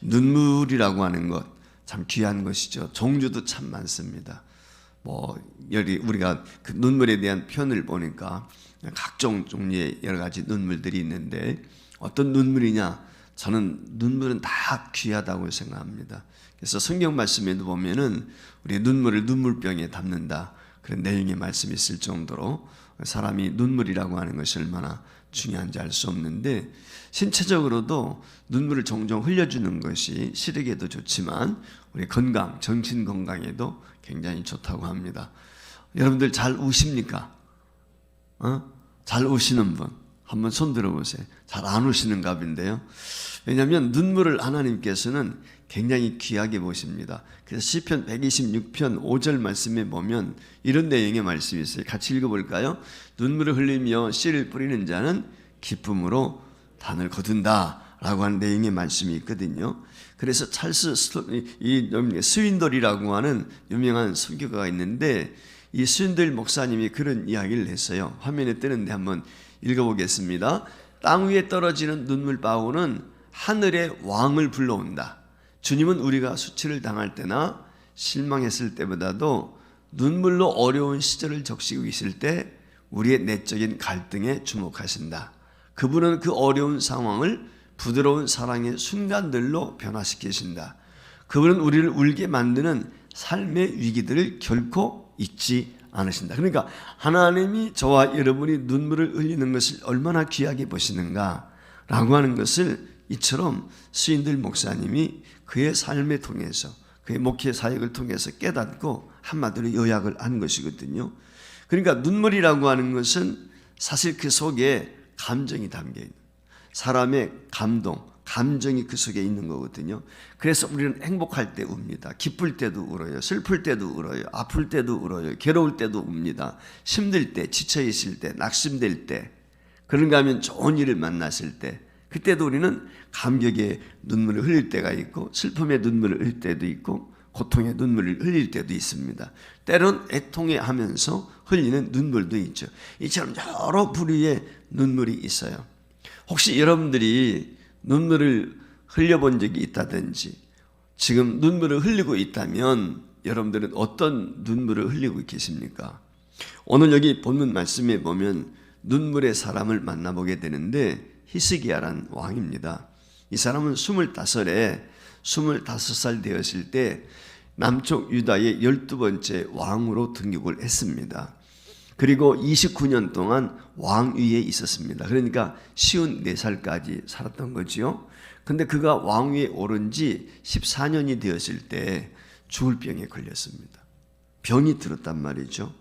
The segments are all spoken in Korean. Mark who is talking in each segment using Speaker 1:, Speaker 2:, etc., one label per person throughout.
Speaker 1: 눈물이라고 하는 것 참 귀한 것이죠. 종류도 참 많습니다. 우리가 그 눈물에 대한 표현을 보니까 각종 종류의 여러 가지 눈물들이 있는데 어떤 눈물이냐? 저는 눈물은 다 귀하다고 생각합니다. 그래서 성경 말씀에도 보면은 우리 눈물을 눈물병에 담는다 그런 내용의 말씀이 있을 정도로 사람이 눈물이라고 하는 것이 얼마나 중요한지 알 수 없는데, 신체적으로도 눈물을 종종 흘려주는 것이 시력에도 좋지만 우리 건강, 정신 건강에도 굉장히 좋다고 합니다. 여러분들 잘 우십니까? 잘 우시는 분 한번 손 들어보세요. 잘 안 우시는 갑인데요. 왜냐하면 눈물을 하나님께서는 굉장히 귀하게 보십니다. 그래서 시편 126편 5절 말씀에 보면 이런 내용의 말씀이 있어요. 같이 읽어볼까요? 눈물을 흘리며 씨를 뿌리는 자는 기쁨으로 단을 거둔다 라고 하는 내용의 말씀이 있거든요. 그래서 찰스 스윈돌이라고 하는 유명한 선교가가 있는데, 이 스윈돌 목사님이 그런 이야기를 했어요. 화면에 뜨는데 한번 읽어보겠습니다. 땅 위에 떨어지는 눈물바우는 하늘의 왕을 불러온다. 주님은 우리가 수치를 당할 때나 실망했을 때보다도 눈물로 어려운 시절을 적시고 있을 때 우리의 내적인 갈등에 주목하신다. 그분은 그 어려운 상황을 부드러운 사랑의 순간들로 변화시키신다. 그분은 우리를 울게 만드는 삶의 위기들을 결코 잊지 않으신다. 그러니까 하나님이 저와 여러분이 눈물을 흘리는 것을 얼마나 귀하게 보시는가 라고 하는 것을 이처럼 스윈들 목사님이 그의 삶을 통해서, 그의 목회 사역을 통해서 깨닫고 한마디로 요약을 한 것이거든요. 그러니까 눈물이라고 하는 것은 사실 그 속에 감정이 담겨 있는, 사람의 감정이 그 속에 있는 거거든요. 그래서 우리는 행복할 때 웁니다. 기쁠 때도 울어요. 슬플 때도 울어요. 아플 때도 울어요. 괴로울 때도 웁니다. 힘들 때, 지쳐 있을 때, 낙심될 때, 그런가 하면 좋은 일을 만났을 때, 그때도 우리는 감격의 눈물을 흘릴 때가 있고, 슬픔의 눈물을 흘릴 때도 있고, 고통의 눈물을 흘릴 때도 있습니다. 때론 애통해하면서 흘리는 눈물도 있죠. 이처럼 여러 부류의 눈물이 있어요. 혹시 여러분들이 눈물을 흘려본 적이 있다든지 지금 눈물을 흘리고 있다면 여러분들은 어떤 눈물을 흘리고 계십니까? 오늘 여기 본문 말씀에 보면 눈물의 사람을 만나보게 되는데, 히스기야란 왕입니다. 이 사람은 25살 되었을 때 남쪽 유다의 12번째 왕으로 등극을 했습니다. 그리고 29년 동안 왕위에 있었습니다. 그러니까 54살까지 살았던 거지요. 근데 그가 왕위에 오른 지 14년이 되었을 때 죽을 병에 걸렸습니다. 병이 들었단 말이죠.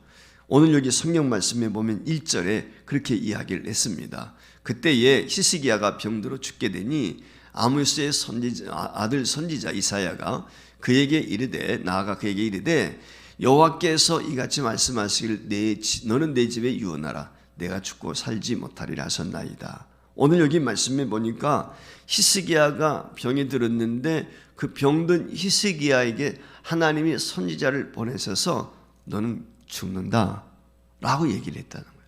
Speaker 1: 오늘 여기 성경 말씀에 보면 1절에 그렇게 이야기를 했습니다. 그때에 히스기야가 병들어 죽게 되니 아모스의 아들 선지자 이사야가 그에게 이르되, 나아가 그에게 이르되, 여호와께서 이같이 말씀하시길 너는 내 집에 유언하라. 내가 죽고 살지 못하리라 하셨나이다. 오늘 여기 말씀에 보니까 히스기야가 병이 들었는데 그 병든 히스기야에게 하나님이 선지자를 보내셔서 너는 죽는다 라고 얘기를 했다는 거예요.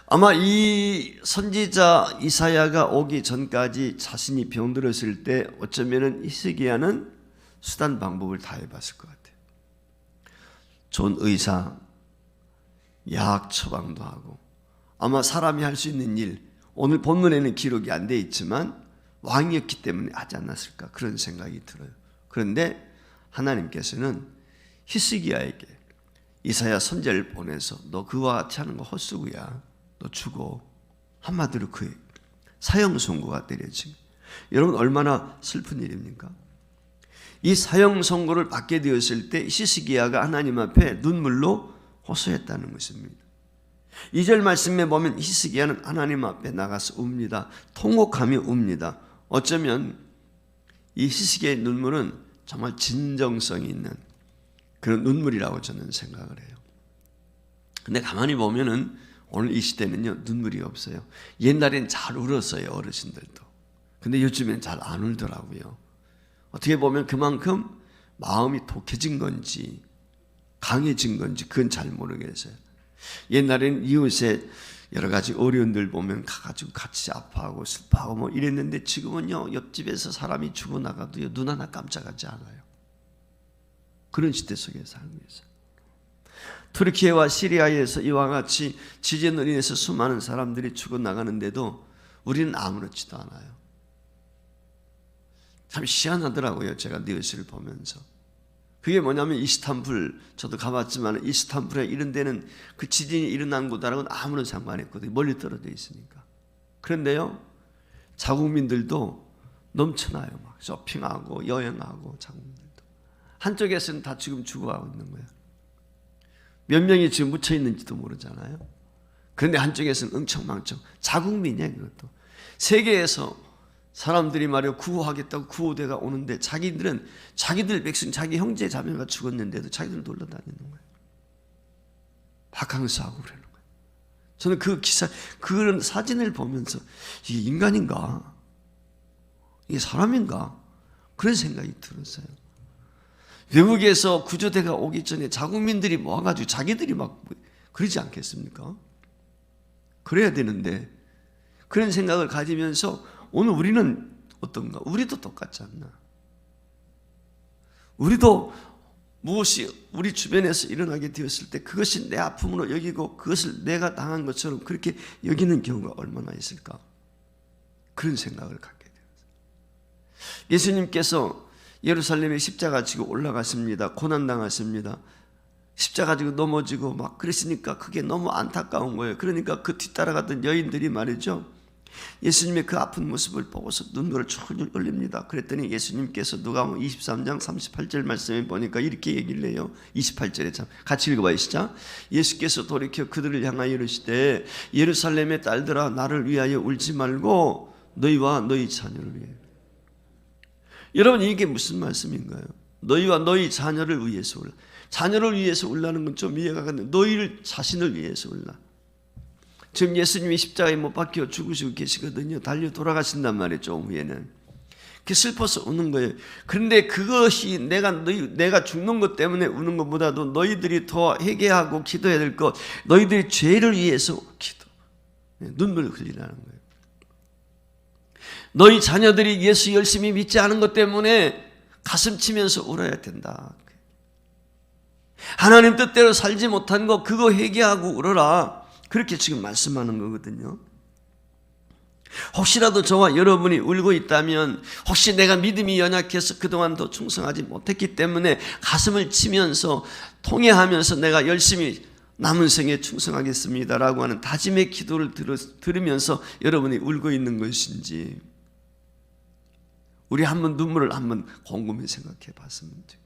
Speaker 1: 아마 이 선지자 이사야가 오기 전까지 자신이 병들었을 때 어쩌면 히스기야는 수단 방법을 다 해봤을 것 같아요. 좋은 의사, 약 처방도 하고, 아마 사람이 할 수 있는 일, 오늘 본문에는 기록이 안 돼 있지만 왕이었기 때문에 하지 않았을까 그런 생각이 들어요. 그런데 하나님께서는 히스기야에게 이사야 선지자를 보내서 너 그와 같이 하는 거 헛수고야. 너 죽어. 한마디로 그의 사형 선고가 내려진. 여러분 얼마나 슬픈 일입니까? 이 사형 선고를 받게 되었을 때 히스기야가 하나님 앞에 눈물로 호소했다는 것입니다. 2절 말씀에 보면 히스기야는 하나님 앞에 나가서 웁니다. 통곡하며 웁니다. 어쩌면 이 히스기야의 눈물은 정말 진정성이 있는 그런 눈물이라고 저는 생각을 해요. 근데 가만히 보면은 오늘 이 시대는요, 눈물이 없어요. 옛날엔 잘 울었어요, 어르신들도. 근데 요즘엔 잘 안 울더라고요. 어떻게 보면 그만큼 마음이 독해진 건지 강해진 건지 그건 잘 모르겠어요. 옛날에는 이웃에 여러 가지 어려움들 보면 가가지고 같이 아파하고 슬퍼하고 뭐 이랬는데 지금은요, 옆집에서 사람이 죽어나가도요, 눈 하나 깜짝하지 않아요. 그런 시대 속에 살고 있어요. 터키와 시리아에서 이와 같이 지진으로 인해서 수많은 사람들이 죽어나가는데도 우리는 아무렇지도 않아요. 참 희한하더라고요. 제가 뉴스를 보면서. 그게 뭐냐면 이스탄불, 저도 가봤지만 이스탄불에 이런 데는 그 지진이 일어난 곳하고는 아무런 상관이 없거든요. 멀리 떨어져 있으니까. 그런데요, 자국민들도 넘쳐나요. 막 쇼핑하고 여행하고 자국민들도. 한쪽에서는 다 지금 죽어가고 있는 거예요. 몇 명이 지금 묻혀 있는지도 모르잖아요. 그런데 한쪽에서는 응청망청. 자국민이야, 그것도. 세계에서 사람들이 말이야 구호하겠다고 구호대가 오는데 자기들은 자기들 백성, 자기 형제 자매가 죽었는데도 자기들은 놀러다니는 거예요. 바캉스하고 그러는 거예요. 저는 그 기사, 그런 사진을 보면서 이게 인간인가? 이게 사람인가? 그런 생각이 들었어요. 외국에서 구조대가 오기 전에 자국민들이 모아가지고 자기들이 막 그러지 않겠습니까? 그래야 되는데 그런 생각을 가지면서 오늘 우리는 어떤가? 우리도 똑같지 않나? 우리도 무엇이 우리 주변에서 일어나게 되었을 때 그것이 내 아픔으로 여기고 그것을 내가 당한 것처럼 그렇게 여기는 경우가 얼마나 있을까? 그런 생각을 갖게 되었어요. 예수님께서 예루살렘에 십자가 지고 올라갔습니다. 고난당했습니다. 십자가 지고 넘어지고 막 그랬으니까 그게 너무 안타까운 거예요. 그러니까 그 뒤따라갔던 여인들이 말이죠, 예수님의 그 아픈 모습을 보고서 눈물을 철철 흘립니다. 그랬더니 예수님께서 누가복음 23장 38절 말씀에 보니까 이렇게 얘기를 해요. 28절에 참 같이 읽어봐요. 시작. 예수께서 돌이켜 그들을 향하여 이르시되 예루살렘의 딸들아 나를 위하여 울지 말고 너희와 너희 자녀를 위해. 여러분, 이게 무슨 말씀인가요? 너희와 너희 자녀를 위해서 울라. 자녀를 위해서 울라는 건 좀 이해가 가는데 너희를 자신을 위해서 울라. 지금 예수님이 십자가에 못 박혀 죽으시고 계시거든요. 달려 돌아가신단 말이에요. 좀 후에는. 그게 슬퍼서 우는 거예요. 그런데 그것이 내가 죽는 것 때문에 우는 것보다도 너희들이 더 회개하고 기도해야 될 것, 너희들이 죄를 위해서 눈물을 흘리라는 거예요. 너희 자녀들이 예수 열심히 믿지 않은 것 때문에 가슴 치면서 울어야 된다. 하나님 뜻대로 살지 못한 거 그거 회개하고 울어라. 그렇게 지금 말씀하는 거거든요. 혹시라도 저와 여러분이 울고 있다면, 혹시 내가 믿음이 연약해서 그동안 더 충성하지 못했기 때문에 가슴을 치면서 통회하면서 내가 열심히 남은 생에 충성하겠습니다라고 하는 다짐의 기도를 들으면서 여러분이 울고 있는 것인지, 우리 한번 눈물을 한번 곰곰이 생각해 봤으면 좋겠어요.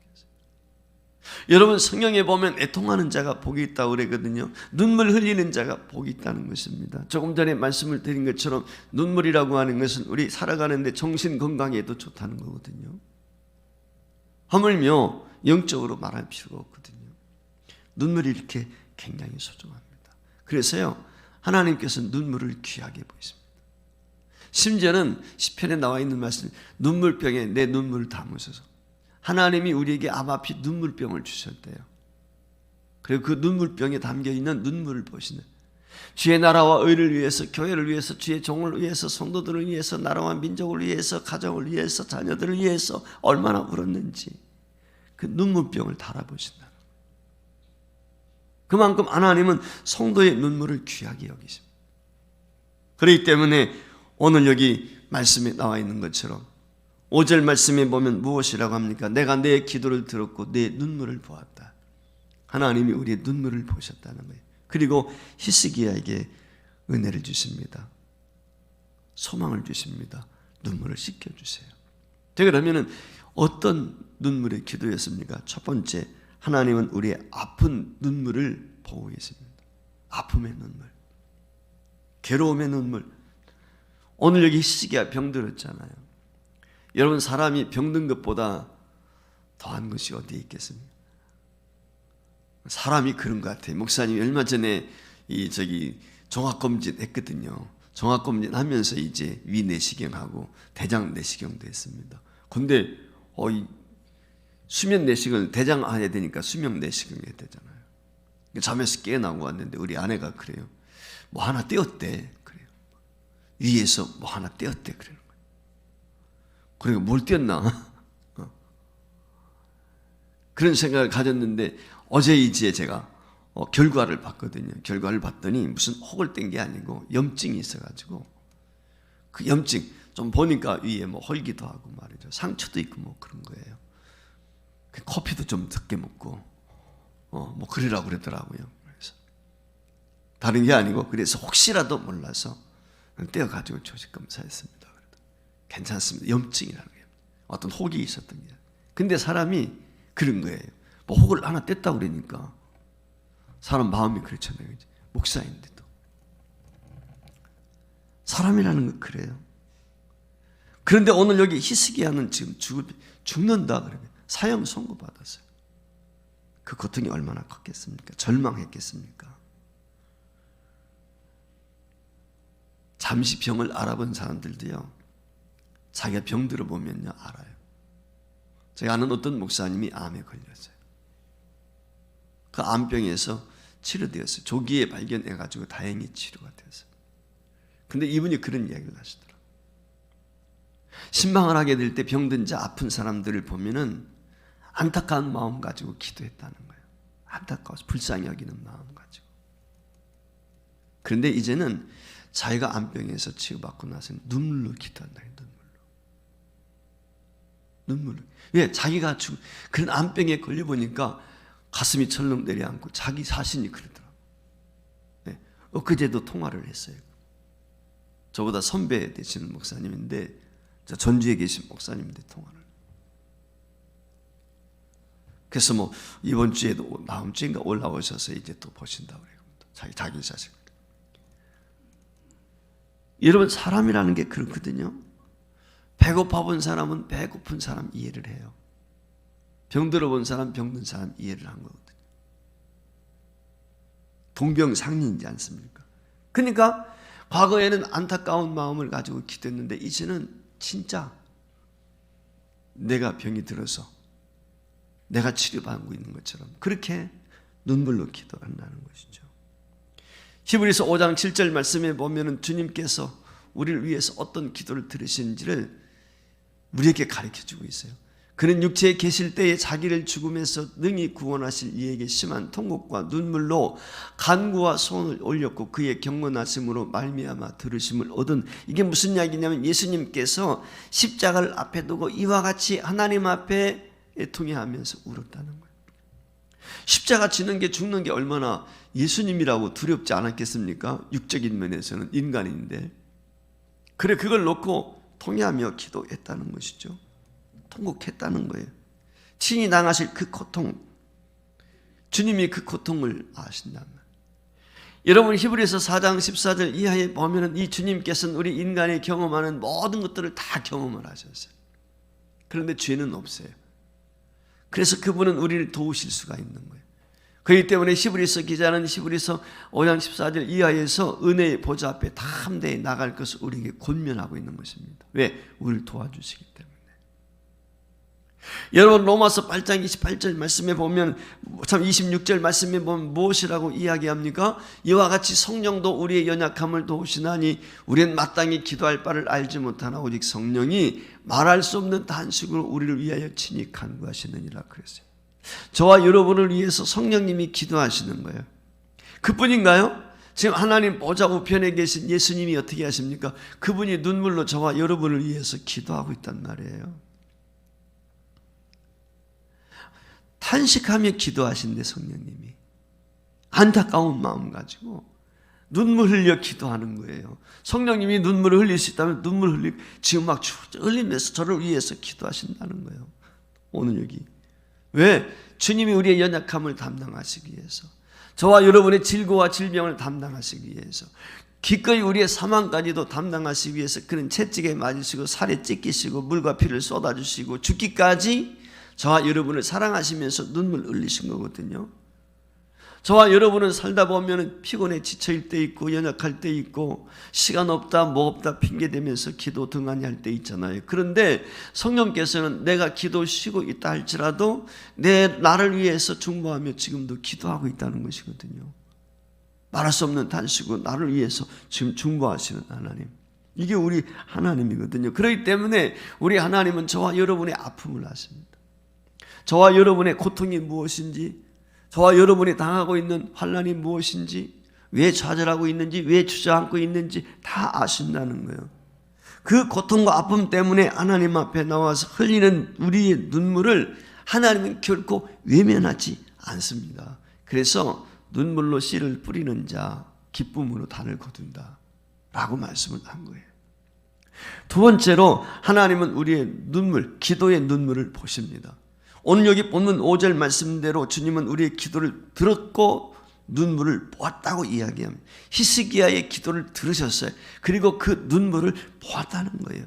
Speaker 1: 여러분, 성경에 보면 애통하는 자가 복이 있다고 그러거든요. 눈물 흘리는 자가 복이 있다는 것입니다. 조금 전에 말씀을 드린 것처럼 눈물이라고 하는 것은 우리 살아가는데 정신 건강에도 좋다는 거거든요. 하물며 영적으로 말할 필요가 없거든요. 눈물이 이렇게 굉장히 소중합니다. 그래서요, 하나님께서 눈물을 귀하게 보이십니다. 심지어는 시편에 나와 있는 말씀, 눈물병에 내 눈물을 담으소서. 하나님이 우리에게 아바피 눈물병을 주셨대요. 그리고 그 눈물병에 담겨있는 눈물을 보시는, 주의 나라와 의를 위해서, 교회를 위해서, 주의 종을 위해서, 성도들을 위해서, 나라와 민족을 위해서, 가정을 위해서, 자녀들을 위해서 얼마나 울었는지 그 눈물병을 달아보신다. 그만큼 하나님은 성도의 눈물을 귀하게 여기십니다. 그렇기 때문에 오늘 여기 말씀에 나와 있는 것처럼 5절 말씀에 보면 무엇이라고 합니까? 내가 내 기도를 들었고 내 눈물을 보았다. 하나님이 우리의 눈물을 보셨다는 거예요. 그리고 히스기야에게 은혜를 주십니다. 소망을 주십니다. 눈물을 씻겨주세요. 그러면 어떤 눈물의 기도였습니까? 첫 번째, 하나님은 우리의 아픈 눈물을 보고 계십니다. 아픔의 눈물, 괴로움의 눈물. 오늘 여기 히스기야 병들었잖아요. 여러분, 사람이 병든 것보다 더한 것이 어디에 있겠습니까? 사람이 그런 것 같아요. 목사님이 얼마 전에 종합검진 했거든요. 종합검진 하면서 이제 위 내시경하고 대장 내시경도 했습니다. 근데 수면 내시경을 대장 해야 되니까 수면 내시경 해야 되잖아요. 잠에서 깨어나고 왔는데 우리 아내가 그래요. 뭐 하나 떼었대. 그래요. 위에서 뭐 하나 떼었대. 그러는 거예요. 그러니까 뭘 떼었나? 그런 생각을 가졌는데 어제 이제 제가 결과를 봤거든요. 결과를 봤더니 무슨 혹을 뗀 게 아니고 염증이 있어가지고 그 염증 좀 보니까 위에 뭐 헐기도 하고 말이죠. 상처도 있고 뭐 그런 거예요. 커피도 좀 적게 먹고 뭐 그러라고 그러더라고요. 그래서 다른 게 아니고 그래서 혹시라도 몰라서 떼어가지고 조직 검사했습니다. 괜찮습니다. 염증이라는 게 어떤 혹이 있었던 게. 근데 사람이 그런 거예요. 뭐 혹을 하나 뗐다고 그러니까 사람 마음이 그렇잖아요. 목사인데도 사람이라는 건 그래요. 그런데 오늘 여기 히스기야는 지금 죽는다 그러면 사형 선고받았어요. 그 고통이 얼마나 컸겠습니까? 절망했겠습니까? 잠시 병을 알아본 사람들도요, 자기가 병들어 보면요 알아요. 제가 아는 어떤 목사님이 암에 걸렸어요. 그 암병에서 치료되었어요. 조기에 발견해가지고 다행히 치료가 되었어요. 근데 이분이 그런 이야기를 하시더라고요. 신방을 하게 될 때 병든 자 아픈 사람들을 보면은 안타까운 마음 가지고 기도했다는 거예요. 안타까워서 불쌍히 여기는 마음 가지고. 그런데 이제는 자기가 암병에서 치유받고 나서는 눈물로 기도한다. 눈물로. 왜? 자기가 그런 암병에 걸려보니까 가슴이 철렁 내려앉고 자기 자신이 그러더라고요. 네. 엊그제도 통화를 했어요. 저보다 선배 되시는 목사님인데 전주에 계신 목사님인데 통화를. 그래서 뭐 이번 주에도 다음 주인가 올라오셔서 이제 또 보신다고 그래요. 자기 자식. 여러분 사람이라는 게 그렇거든요. 배고파 본 사람은 배고픈 사람 이해를 해요. 병들어 본 사람 병든 사람 이해를 한 거거든요. 동병상련이지 않습니까? 그러니까 과거에는 안타까운 마음을 가지고 기도했는데 이제는 진짜 내가 병이 들어서 내가 치료받고 있는 것처럼 그렇게 눈물로 기도한다는 것이죠. 히브리서 5장 7절 말씀에 보면은 주님께서 우리를 위해서 어떤 기도를 들으시는지를 우리에게 가르쳐주고 있어요. 그는 육체에 계실 때에 자기를 죽음에서 능히 구원하실 이에게 심한 통곡과 눈물로 간구와 소원을 올렸고 그의 경건하심으로 말미암아 들으심을 얻은. 이게 무슨 이야기냐면 예수님께서 십자가를 앞에 두고 이와 같이 하나님 앞에 애통해하면서 울었다는 거예요. 십자가 지는 게 죽는 게 얼마나 예수님이라고 두렵지 않았겠습니까? 육적인 면에서는 인간인데. 그래 그걸 놓고 통회하며 기도했다는 것이죠. 통곡했다는 거예요. 친히 당하실 그 고통, 주님이 그 고통을 아신단 말이에요. 여러분 히브리서 4장 14절 이하에 보면 이 주님께서는 우리 인간이 경험하는 모든 것들을 다 경험을 하셨어요. 그런데 죄는 없어요. 그래서 그분은 우리를 도우실 수가 있는 거예요. 그렇기 때문에 히브리서 기자는 히브리서 5장 14절 이하에서 은혜의 보좌 앞에 다 함대에 나갈 것을 우리에게 권면하고 있는 것입니다. 왜? 우리를 도와주시기 때문에. 여러분 로마서 8장 28절 말씀에 보면 참 26절 말씀에 보면 무엇이라고 이야기합니까? 이와 같이 성령도 우리의 연약함을 도우시나니 우리는 마땅히 기도할 바를 알지 못하나 오직 성령이 말할 수 없는 단식으로 우리를 위하여 친히 간구하시느니라 그랬어요. 저와 여러분을 위해서 성령님이 기도하시는 거예요. 그뿐인가요? 지금 하나님 보좌 우편에 계신 예수님이 어떻게 하십니까? 그분이 눈물로 저와 여러분을 위해서 기도하고 있단 말이에요. 탄식하며 기도하신대 성령님이. 안타까운 마음 가지고 눈물 흘려 기도하는 거예요. 성령님이 눈물을 흘릴 수 있다면 눈물 흘리고 지금 막 흘리면서 저를 위해서 기도하신다는 거예요. 오늘 여기. 왜? 주님이 우리의 연약함을 담당하시기 위해서, 저와 여러분의 질고와 질병을 담당하시기 위해서, 기꺼이 우리의 사망까지도 담당하시기 위해서 그는 채찍에 맞으시고 살에 찢기시고 물과 피를 쏟아주시고 죽기까지 저와 여러분을 사랑하시면서 눈물 흘리신 거거든요. 저와 여러분은 살다 보면 피곤해 지쳐일 때 있고 연약할 때 있고 시간 없다 뭐 없다 핑계대면서 기도 등한히 할 때 있잖아요. 그런데 성령께서는 내가 기도 쉬고 있다 할지라도 나를 위해서 중보하며 지금도 기도하고 있다는 것이거든요. 말할 수 없는 탄식으로 나를 위해서 지금 중보하시는 하나님, 이게 우리 하나님이거든요. 그렇기 때문에 우리 하나님은 저와 여러분의 아픔을 아십니다. 저와 여러분의 고통이 무엇인지, 저와 여러분이 당하고 있는 환난이 무엇인지, 왜 좌절하고 있는지, 왜 주저앉고 있는지 다 아신다는 거예요. 그 고통과 아픔 때문에 하나님 앞에 나와서 흘리는 우리의 눈물을 하나님은 결코 외면하지 않습니다. 그래서 눈물로 씨를 뿌리는 자 기쁨으로 단을 거둔다 라고 말씀을 한 거예요. 두 번째로 하나님은 우리의 눈물, 기도의 눈물을 보십니다. 오늘 여기 본문 5절 말씀대로 주님은 우리의 기도를 들었고 눈물을 보았다고 이야기합니다. 히스기야의 기도를 들으셨어요. 그리고 그 눈물을 보았다는 거예요.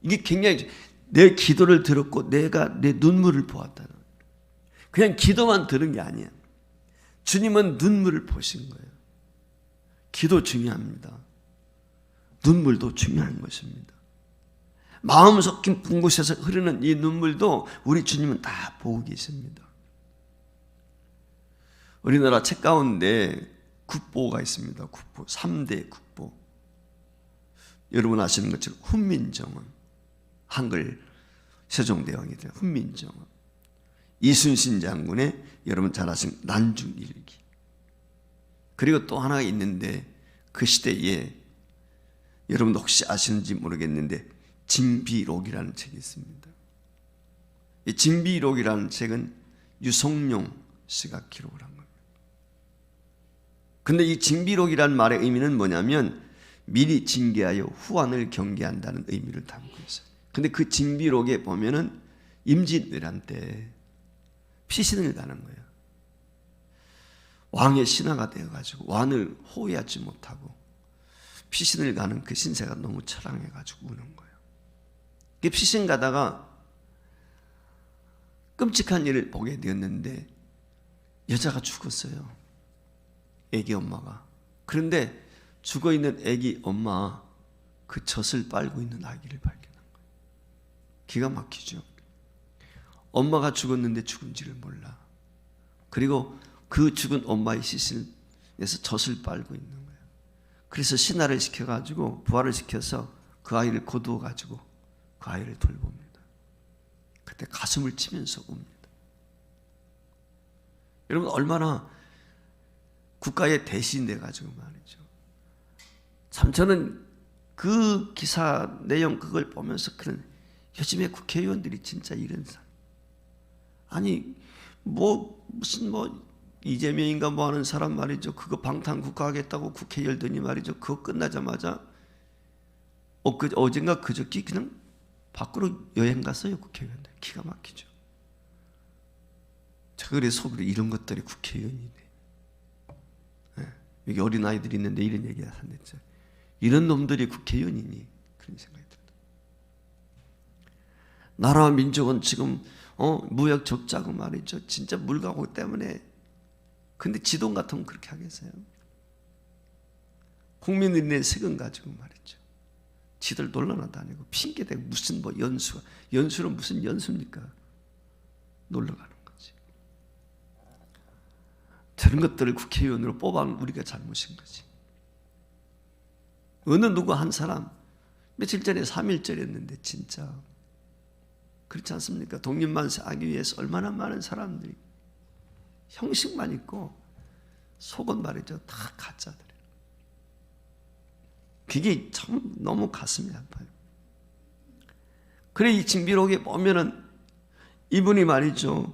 Speaker 1: 이게 굉장히, 내 기도를 들었고 내가 내 눈물을 보았다는 거예요. 그냥 기도만 들은 게 아니에요. 주님은 눈물을 보신 거예요. 기도 중요합니다. 눈물도 중요한 것입니다. 마음 섞인 곳에서 흐르는 이 눈물도 우리 주님은 다 보고 계십니다. 우리나라 책 가운데 국보가 있습니다. 국보, 3대 국보. 여러분 아시는 것처럼 훈민정음, 한글 세종대왕이 된 훈민정음, 이순신 장군의 여러분 잘 아시는 난중일기, 그리고 또 하나가 있는데 그 시대에 여러분도 혹시 아시는지 모르겠는데 징비록이라는 책이 있습니다. 이 징비록이라는 책은 유성룡 씨가 기록을 한 겁니다. 근데 이 징비록이라는 말의 의미는 뭐냐면 미리 징계하여 후환을 경계한다는 의미를 담고 있어요. 근데 그 징비록에 보면은 임진왜란 때 피신을 가는 거예요. 왕의 신하가 되어가지고 왕을 호위하지 못하고 피신을 가는 그 신세가 너무 처량해가지고 우는 거예요. 피신 가다가 끔찍한 일을 보게 되었는데 여자가 죽었어요. 애기 엄마가. 그런데 죽어있는 애기 엄마 그 젖을 빨고 있는 아기를 발견한 거예요. 기가 막히죠. 엄마가 죽었는데 죽은지를 몰라. 그리고 그 죽은 엄마의 시신에서 젖을 빨고 있는 거예요. 그래서 신하를 시켜가지고 부활을 시켜서 그 아이를 거두어가지고 그 아이를 돌봅니다. 그때 가슴을 치면서 웁니다. 여러분 얼마나 국가의 대신돼 가지고 말이죠. 참 저는 그 기사 내용 그걸 보면서 그런, 요즘에 국회의원들이 진짜 이런 사람, 아니 무슨 이재명인가 뭐 하는 사람 말이죠. 그거 방탄국가 하겠다고 국회 열더니 말이죠. 그거 끝나자마자 어젠가 그저께 그냥 밖으로 여행 갔어요. 국회의원들. 기가 막히죠. 제가 그래서 속으로 이런 것들이 국회의원이네. 네. 여기 어린아이들이 있는데 이런 얘기가 한댔죠. 이런 놈들이 국회의원이니, 그런 생각이 듭니다. 나라와 민족은 지금 무역 적자고 말이죠. 진짜 물가고 때문에. 근데 지돈 같으면 그렇게 하겠어요? 국민들이 낸 세금 가지고 말이죠. 지들 놀러나 다니고 핑계대고 무슨 연수는 무슨 연수입니까? 놀러 가는 거지. 저런 것들을 국회의원으로 뽑아놓은 우리가 잘못인 거지. 어느 누구 한 사람 며칠 전에 3.1절이었는데 진짜 그렇지 않습니까? 독립만세 하기 위해서 얼마나 많은 사람들이 형식만 있고 속은 말이죠. 다 가짜들이에요. 그게 참 너무 가슴이 아파요. 그래 이 징비록에 보면은 이분이 말이죠.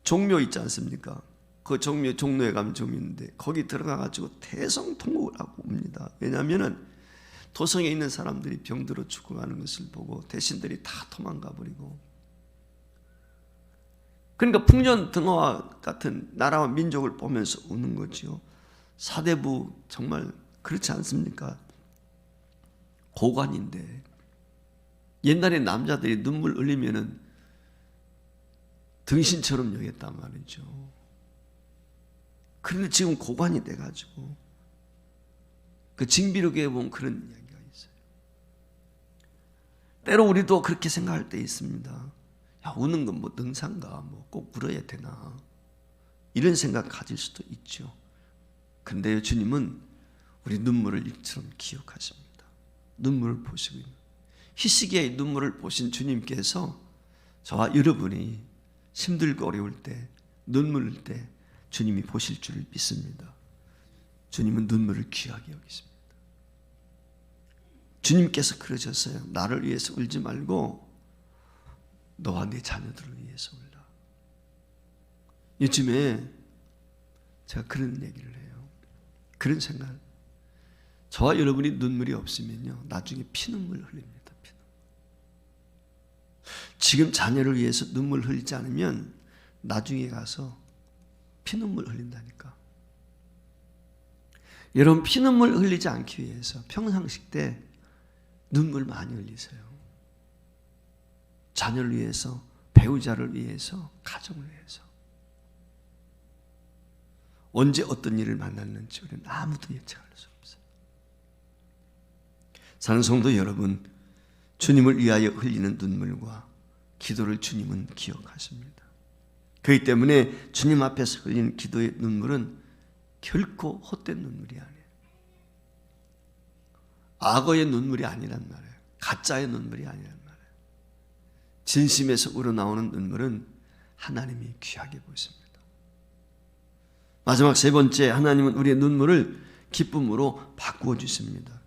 Speaker 1: 종묘 있지 않습니까? 그 종로에 가면 종묘 있는데 거기 들어가가지고 대성통곡을 하고 옵니다. 왜냐하면은 도성에 있는 사람들이 병들어 죽어가는 것을 보고 대신들이 다 도망가 버리고, 그러니까 풍년등화와 같은 나라와 민족을 보면서 우는 거지요. 사대부 정말 그렇지 않습니까? 고관인데 옛날에 남자들이 눈물 흘리면은 등신처럼 여겼단 말이죠. 그런데 지금 고관이 돼가지고 그 징비록에 보면 그런 이야기가 있어요. 때로 우리도 그렇게 생각할 때 있습니다. 야, 우는 건 뭐 능사인가? 뭐 꼭 울어야 되나? 이런 생각 가질 수도 있죠. 그런데 주님은 우리 눈물을 이처럼 기억하십니다. 눈물을 보시고 있는 희시기의 눈물을 보신 주님께서 저와 여러분이 힘들고 어려울 때, 눈물 흘릴 때 주님이 보실 줄을 믿습니다. 주님은 눈물을 귀하게 여기십니다. 주님께서 그러셨어요. 나를 위해서 울지 말고 너와 네 자녀들을 위해서 울라. 요즘에 제가 그런 얘기를 해요. 그런 생각. 저와 여러분이 눈물이 없으면요, 나중에 피눈물 흘립니다. 지금 자녀를 위해서 눈물 흘리지 않으면 나중에 가서 피눈물 흘린다니까. 여러분, 피눈물 흘리지 않기 위해서 평상시 때 눈물 많이 흘리세요. 자녀를 위해서, 배우자를 위해서, 가정을 위해서. 언제 어떤 일을 만났는지 우리는 아무도 예측할 수 없어요. 사랑하는 성도 여러분, 주님을 위하여 흘리는 눈물과 기도를 주님은 기억하십니다. 그렇기 때문에 주님 앞에서 흘리는 기도의 눈물은 결코 헛된 눈물이 아니에요. 악어의 눈물이 아니란 말이에요. 가짜의 눈물이 아니란 말이에요. 진심에서 우러나오는 눈물은 하나님이 귀하게 보십니다. 마지막 세 번째, 하나님은 우리의 눈물을 기쁨으로 바꾸어 주십니다.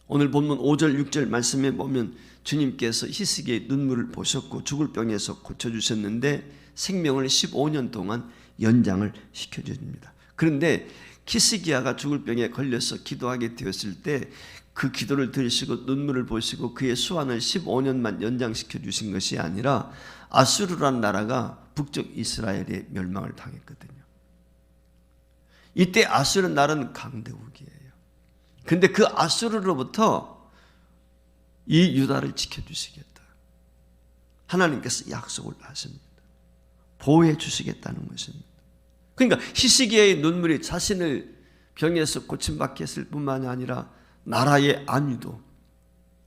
Speaker 1: 오늘 본문 5절 6절 말씀에 보면 주님께서 희스기의 눈물을 보셨고 죽을 병에서 고쳐주셨는데 생명을 15년 동안 연장을 시켜줍니다. 그런데 히스기야가 죽을 병에 걸려서 기도하게 되었을 때 그 기도를 들으시고 눈물을 보시고 그의 수완을 15년만 연장시켜 주신 것이 아니라 아수르라는 나라가 북쪽 이스라엘의 멸망을 당했거든요. 이때 아수르 나라는 강대국이에요. 그런데 그 아수르로부터 이 유다를 지켜주시겠다. 하나님께서 약속을 하십니다. 보호해 주시겠다는 것입니다. 그러니까 히스기야의 눈물이 자신을 병에서 고침받게 했을 뿐만이 아니라 나라의 안위도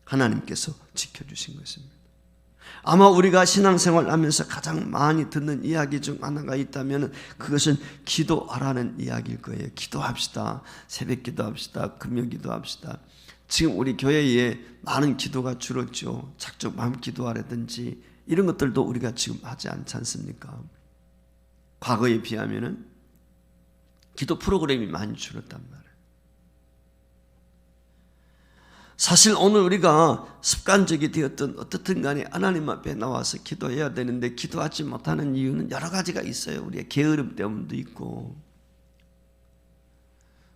Speaker 1: 하나님께서 지켜주신 것입니다. 아마 우리가 신앙생활을 하면서 가장 많이 듣는 이야기 중 하나가 있다면 그것은 기도하라는 이야기일 거예요. 기도합시다. 새벽 기도합시다. 금요 기도합시다. 지금 우리 교회에 많은 기도가 줄었죠. 작정 마음 기도하라든지 이런 것들도 우리가 지금 하지 않지 않습니까? 과거에 비하면은 기도 프로그램이 많이 줄었단 말이에요. 사실 오늘 우리가 습관적이 되었던 어떻든 간에 하나님 앞에 나와서 기도해야 되는데 기도하지 못하는 이유는 여러 가지가 있어요. 우리의 게으름 때문도 있고,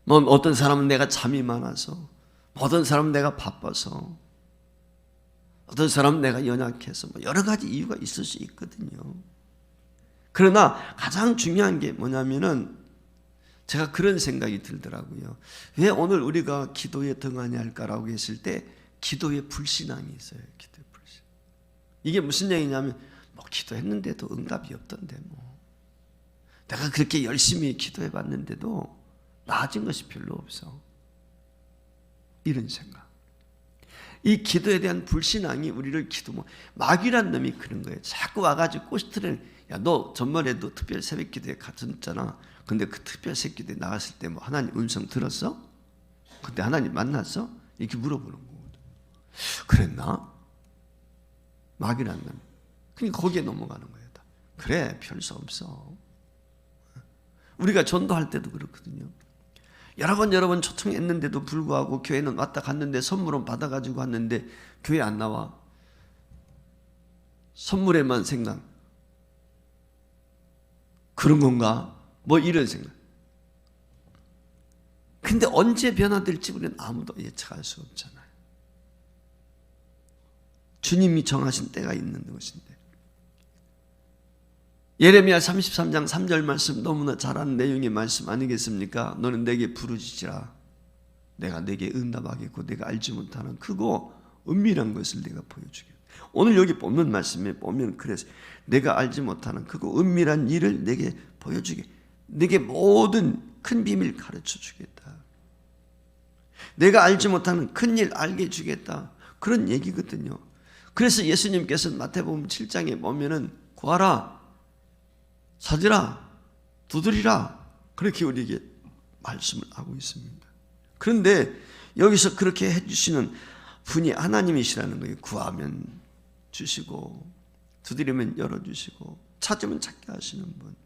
Speaker 1: 뭐 어떤 사람은 내가 잠이 많아서, 어떤 사람은 내가 바빠서, 어떤 사람은 내가 연약해서, 뭐 여러 가지 이유가 있을 수 있거든요. 그러나 가장 중요한 게 뭐냐면은 제가 그런 생각이 들더라고요. 왜 오늘 우리가 기도에 등하냐 할까라고 했을 때 기도에 불신앙이 있어요. 기도에 불신. 이게 무슨 얘기냐면 뭐 기도했는데도 응답이 없던데 뭐 내가 그렇게 열심히 기도해 봤는데도 나아진 것이 별로 없어. 이런 생각. 이 기도에 대한 불신앙이 우리를 마귀란 놈이 그런 거예요. 자꾸 와가지고 꼬시트를 야, 너 전번에도 특별 새벽 기도에 갔었잖아. 근데 그 특별 새벽 기도에 나갔을 때 뭐 하나님 음성 들었어? 그때 하나님 만났어? 이렇게 물어보는 거거든. 그랬나? 마귀란 놈. 그러니까 거기에 넘어가는 거예요. 그래, 별 수 없어. 우리가 전도할 때도 그렇거든요. 여러 번 초청했는데도 불구하고 교회는 왔다 갔는데 선물은 받아가지고 왔는데 교회 안 나와. 선물에만 생각. 그런 건가? 뭐 이런 생각. 근데 언제 변화될지 우리는 아무도 예측할 수 없잖아요. 주님이 정하신 때가 있는 것인데. 예레미야 33장 3절 말씀 너무나 잘 아는 내용의 말씀 아니겠습니까? 너는 내게 부르짖으라. 내가 내게 응답하겠고 내가 알지 못하는 크고 은밀한 것을 내가 보여주겠다. 오늘 여기 본문 말씀에 보면 그래서 내가 알지 못하는 크고 은밀한 일을 내게 보여주게. 내게 모든 큰 비밀 가르쳐 주겠다. 내가 알지 못하는 큰 일 알게 주겠다. 그런 얘기거든요. 그래서 예수님께서는 마태복음 7장에 보면은 구하라, 찾으라, 두드리라 그렇게 우리에게 말씀을 하고 있습니다. 그런데 여기서 그렇게 해주시는 분이 하나님이시라는 거예요. 구하면 주시고 두드리면 열어주시고 찾으면 찾게 하시는 분.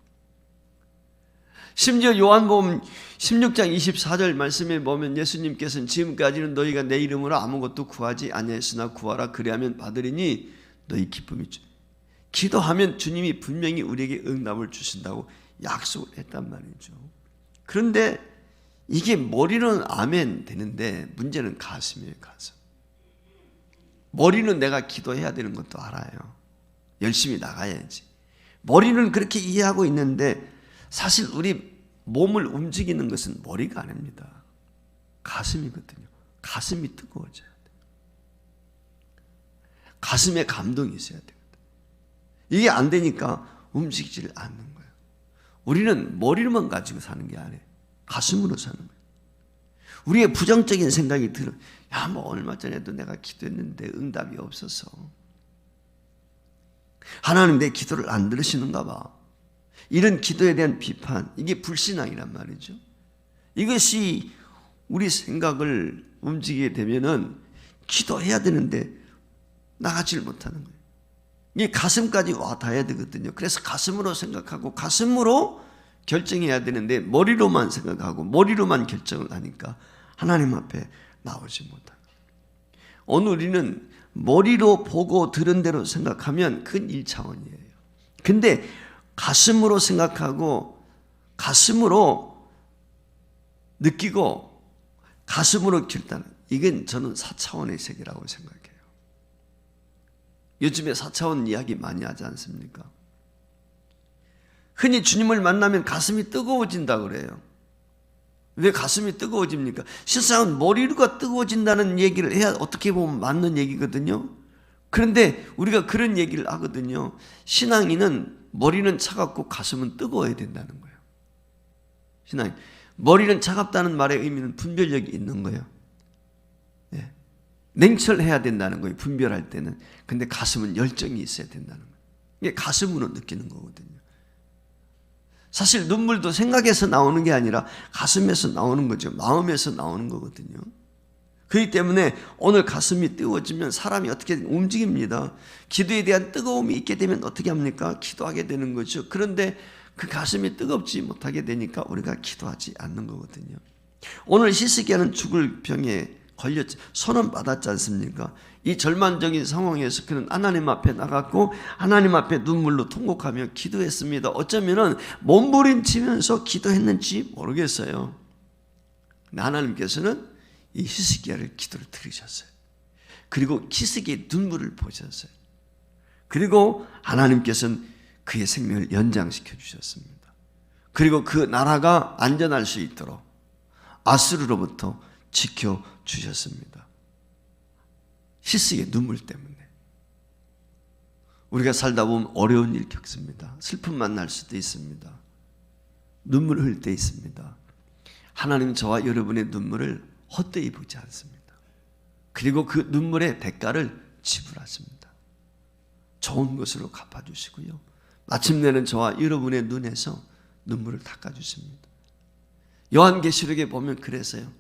Speaker 1: 심지어 요한복음 16장 24절 말씀에 보면 예수님께서는 지금까지는 너희가 내 이름으로 아무것도 구하지 아니하였으나 구하라 그리하면 받으리니 너희 기쁨이 주. 기도하면 주님이 분명히 우리에게 응답을 주신다고 약속을 했단 말이죠. 그런데 이게 머리로는 아멘 되는데 문제는 가슴이에요. 가슴. 머리는 내가 기도해야 되는 것도 알아요. 열심히 나가야지. 머리는 그렇게 이해하고 있는데 사실 우리 몸을 움직이는 것은 머리가 아닙니다. 가슴이거든요. 가슴이 뜨거워져야 돼요. 가슴에 감동이 있어야 됩니다. 이게 안 되니까 움직이지를 않는 거예요. 우리는 머리로만 가지고 사는 게 아니에요. 가슴으로 사는 거예요. 우리의 부정적인 생각이 들어. 야, 뭐 얼마 전에도 내가 기도했는데 응답이 없어서. 하나님 내 기도를 안 들으시는가 봐. 이런 기도에 대한 비판, 이게 불신앙이란 말이죠. 이것이 우리 생각을 움직이게 되면은 기도해야 되는데 나가질 못하는 거예요. 이게 가슴까지 와 닿아야 되거든요. 그래서 가슴으로 생각하고 가슴으로 결정해야 되는데 머리로만 생각하고 머리로만 결정을 하니까 하나님 앞에 나오지 못하는 거예요. 오늘 우리는 머리로 보고 들은 대로 생각하면 그건 1차원이에요. 근데 가슴으로 생각하고 가슴으로 느끼고 가슴으로 결단하는, 이건 저는 4차원의 세계라고 생각해요. 요즘에 4차원 이야기 많이 하지 않습니까? 흔히 주님을 만나면 가슴이 뜨거워진다 그래요. 왜 가슴이 뜨거워집니까? 실상은 머리가 뜨거워진다는 얘기를 해야 어떻게 보면 맞는 얘기거든요. 그런데 우리가 그런 얘기를 하거든요. 신앙인은 머리는 차갑고 가슴은 뜨거워야 된다는 거예요. 신앙인. 머리는 차갑다는 말의 의미는 분별력이 있는 거예요. 네. 냉철해야 된다는 거예요. 분별할 때는. 근데 가슴은 열정이 있어야 된다는 거예요. 이게 가슴으로 느끼는 거거든요. 사실 눈물도 생각에서 나오는 게 아니라 가슴에서 나오는 거죠. 마음에서 나오는 거거든요. 그렇기 때문에 오늘 가슴이 뜨거워지면 사람이 어떻게 움직입니다. 기도에 대한 뜨거움이 있게 되면 어떻게 합니까? 기도하게 되는 거죠. 그런데 그 가슴이 뜨겁지 못하게 되니까 우리가 기도하지 않는 거거든요. 오늘 히스기야는 죽을 병에 걸렸지, 선언 받았지 않습니까? 이 절망적인 상황에서 그는 하나님 앞에 나갔고 하나님 앞에 눈물로 통곡하며 기도했습니다. 어쩌면은 몸부림치면서 기도했는지 모르겠어요. 근데 하나님께서는 이 히스기야를 기도를 들으셨어요. 그리고 히스기야의 눈물을 보셨어요. 그리고 하나님께서는 그의 생명을 연장시켜 주셨습니다. 그리고 그 나라가 안전할 수 있도록 아수르로부터 지켜 주셨습니다. 히스기야의 눈물 때문에. 우리가 살다 보면 어려운 일 겪습니다. 슬픔 만날 수도 있습니다. 눈물 흘릴 때 있습니다. 하나님 저와 여러분의 눈물을 헛되이 보지 않습니다. 그리고 그 눈물의 대가를 지불하십니다. 좋은 것으로 갚아주시고요. 마침내는 저와 여러분의 눈에서 눈물을 닦아주십니다. 요한계시록에 보면 그래서요.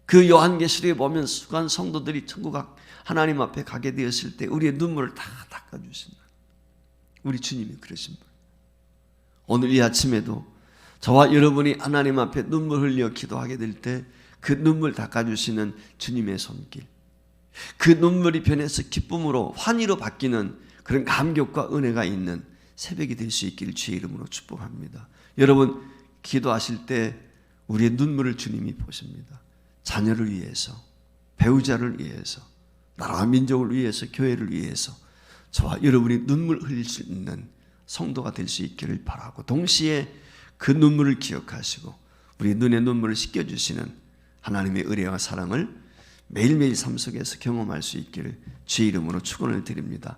Speaker 1: 그 요한계시록에 보면 수많은 성도들이 천국 하나님 앞에 가게 되었을 때 우리의 눈물을 다 닦아주신다. 우리 주님이 그러신 분. 오늘 이 아침에도 저와 여러분이 하나님 앞에 눈물 흘려 기도하게 될 때 그 눈물 닦아주시는 주님의 손길, 그 눈물이 변해서 기쁨으로 환희로 바뀌는 그런 감격과 은혜가 있는 새벽이 될 수 있기를 주의 이름으로 축복합니다. 여러분 기도하실 때 우리의 눈물을 주님이 보십니다. 자녀를 위해서, 배우자를 위해서, 나라와 민족을 위해서, 교회를 위해서 저와 여러분이 눈물 흘릴 수 있는 성도가 될 수 있기를 바라고, 동시에 그 눈물을 기억하시고 우리 눈의 눈물을 씻겨주시는 하나님의 은혜와 사랑을 매일매일 삶 속에서 경험할 수 있기를 주의 이름으로 축원을 드립니다.